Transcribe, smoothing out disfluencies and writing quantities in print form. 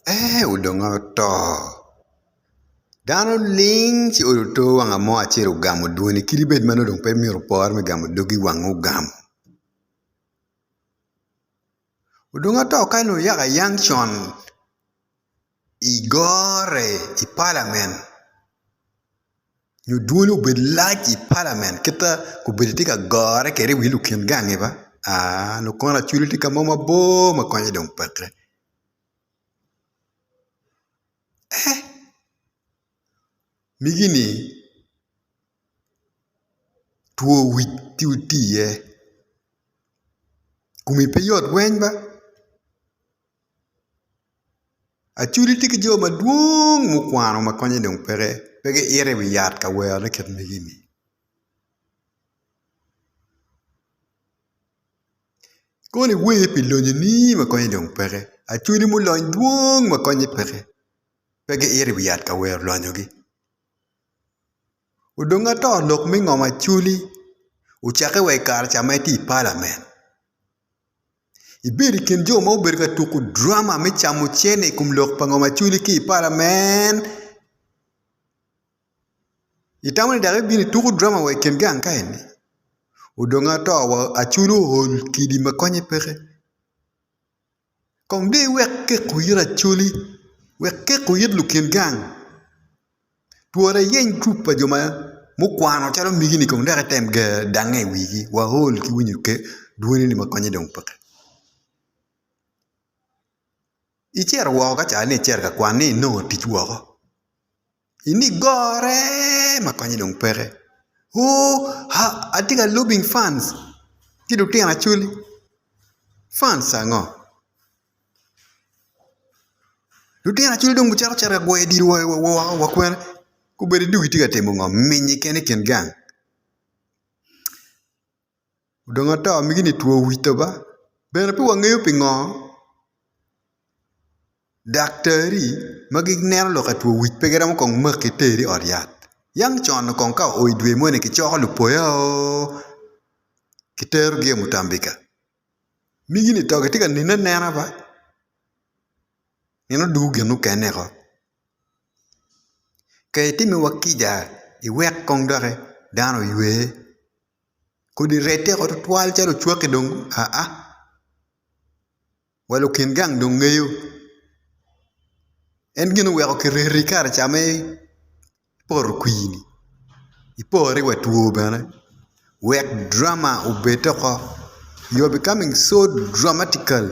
Udongo to. Dano ling ci odo wanga mo acel ugamo duoni kiri bed mano dong pe miro por me gamo dogi wang ugamo. Udongo to kano yaka yang chon igore i parliament. Nyo duoni ubed lach i parliament kita kubed tika gore kere wilu ken gange ba. No kona chuli tika mama bo ma konye dong pekre. Migini tuo witi utiye kumi peyot weny ba achuli tiki jo maduong mukwano makonye dong pege ire wi yat ka weo na ket migini koni weye pi lonye ni makonye dong pege achuli mu lony duong makonye pege ire wi yat ka weo lonyogi udonga to lok mi ngoma chuli uchake we kar chama ti parliament ibiri ken jo ma uberi ka tuku drama mi chamu chene kum lok pa ngoma chuli ki parliament itamani dare bini tuku drama we ken gang kaeni udonga to achulu hol kidi makonye peke kong de wekke kuyira chuli wekke kuyir luken gang tuore yen trupa joma mukwano chalo migini kong dare tem ge dange wigi wa hol ki winyu ke duoni ni makonye dong peke icher woga chani icher ka kwani no tich wogo ini gore makonye dong peke atika lobbying funds kido tina chuli funds ango Lutina chuli dong bucharo chara gwe diri wa kwen kuberi dugi tika temo ngo minyi kene ken gang udonga to migini tuo wito ba bena pi wangeyo pi ngo daktari magi neno loka tuo wit pegera mo kong mak kiteri oriat yang chon kong ka oi dwe mo ne ki choko lupoya kiteru gi Mutambika migini to tika nina nena ba nino dugi no kene ko kay timi wakija iwek kong dore dano ywe kodi rete ko twal chalo chwake dong walo ken gang dong ngeyo en gino weko kireri kar chame por kwini ipore we tuo bana wek drama ubeto ko you're becoming so dramatical